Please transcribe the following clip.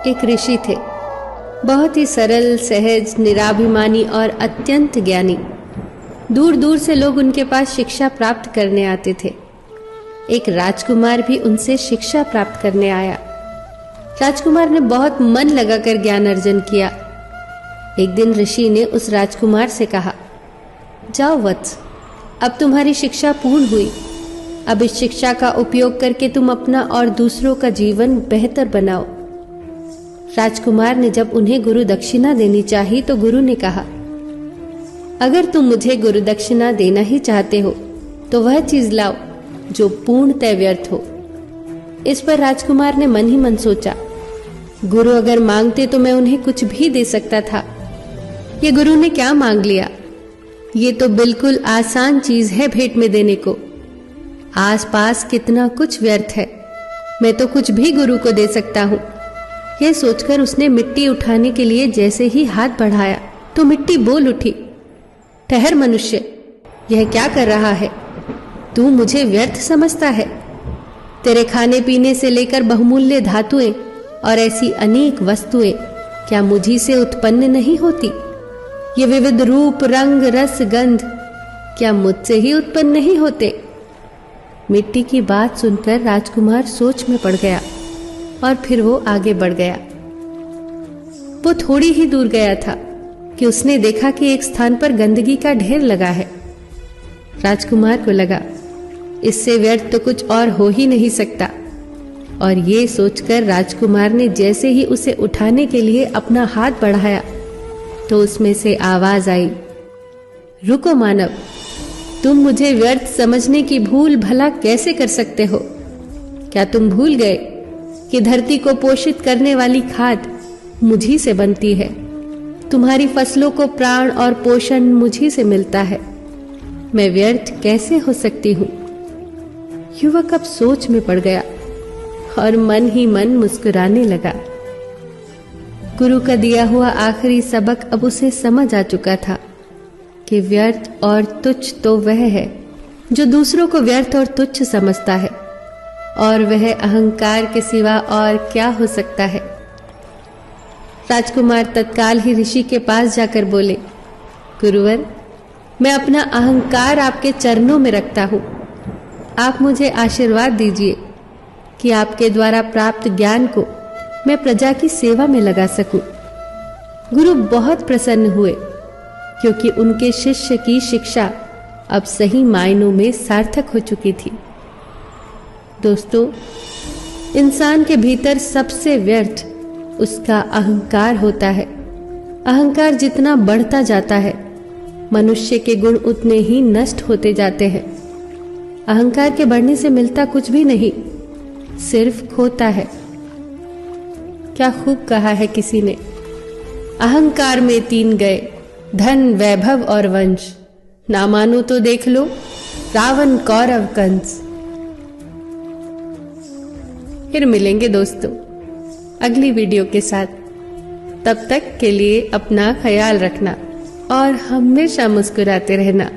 एक ऋषि थे, बहुत ही सरल, सहज, निराभिमानी और अत्यंत ज्ञानी। दूर दूर से लोग उनके पास शिक्षा प्राप्त करने आते थे। एक राजकुमार भी उनसे शिक्षा प्राप्त करने आया। राजकुमार ने बहुत मन लगाकर ज्ञान अर्जन किया। एक दिन ऋषि ने उस राजकुमार से कहा, जाओ वत्स, अब तुम्हारी शिक्षा पूर्ण हुई। अब इस शिक्षा का उपयोग करके तुम अपना और दूसरों का जीवन बेहतर बनाओ। राजकुमार ने जब उन्हें गुरु दक्षिणा देनी चाही तो गुरु ने कहा, अगर तुम मुझे गुरु दक्षिणा देना ही चाहते हो तो वह चीज लाओ जो पूर्णतः व्यर्थ हो। इस पर राजकुमार ने मन ही मन सोचा, गुरु अगर मांगते तो मैं उन्हें कुछ भी दे सकता था। ये गुरु ने क्या मांग लिया? ये तो बिल्कुल आसान चीज है भेंट में देने को। आसपास कितना कुछ व्यर्थ है, मैं तो कुछ भी गुरु को दे सकता हूँ। यह सोचकर उसने मिट्टी उठाने के लिए जैसे ही हाथ बढ़ाया तो मिट्टी बोल उठी, ठहर मनुष्य, यह क्या कर रहा है? तू मुझे व्यर्थ समझता है? तेरे खाने पीने से लेकर बहुमूल्य धातुएं और ऐसी अनेक वस्तुएं क्या मुझी से उत्पन्न नहीं होती? ये विविध रूप, रंग, रस, गंध क्या मुझसे ही उत्पन्न नहीं होते? मिट्टी की बात सुनकर राजकुमार सोच में पड़ गया और फिर वो आगे बढ़ गया। वो थोड़ी ही दूर गया था कि उसने देखा कि एक स्थान पर गंदगी का ढेर लगा है। राजकुमार को लगा, इससे व्यर्थ तो कुछ और हो ही नहीं सकता, और ये सोचकर राजकुमार ने जैसे ही उसे उठाने के लिए अपना हाथ बढ़ाया तो उसमें से आवाज आई, रुको मानव, तुम मुझे व्यर्थ समझने की भूल भला कैसे कर सकते हो? क्या तुम भूल गए कि धरती को पोषित करने वाली खाद मुझी से बनती है? तुम्हारी फसलों को प्राण और पोषण मुझी से मिलता है। मैं व्यर्थ कैसे हो सकती हूँ? युवक अब सोच में पड़ गया और मन ही मन मुस्कुराने लगा। गुरु का दिया हुआ आखिरी सबक अब उसे समझ आ चुका था कि व्यर्थ और तुच्छ तो वह है जो दूसरों को व्यर्थ और तुच्छ समझता है, और वह अहंकार के सिवा और क्या हो सकता है। राजकुमार तत्काल ही ऋषि के पास जाकर बोले, गुरुवर, मैं अपना अहंकार आपके चरणों में रखता हूँ। आप मुझे आशीर्वाद दीजिए कि आपके द्वारा प्राप्त ज्ञान को मैं प्रजा की सेवा में लगा सकूं। गुरु बहुत प्रसन्न हुए क्योंकि उनके शिष्य की शिक्षा अब सही मायनों में सार्थक हो चुकी थी। दोस्तों, इंसान के भीतर सबसे व्यर्थ उसका अहंकार होता है। अहंकार जितना बढ़ता जाता है, मनुष्य के गुण उतने ही नष्ट होते जाते हैं। अहंकार के बढ़ने से मिलता कुछ भी नहीं, सिर्फ खोता है। क्या खूब कहा है किसी ने, अहंकार में 3 गए, धन, वैभव और वंश। ना मानो तो देख लो रावण, कौरव, कंस। फिर मिलेंगे दोस्तों अगली वीडियो के साथ। तब तक के लिए अपना ख्याल रखना और हमेशा मुस्कुराते रहना।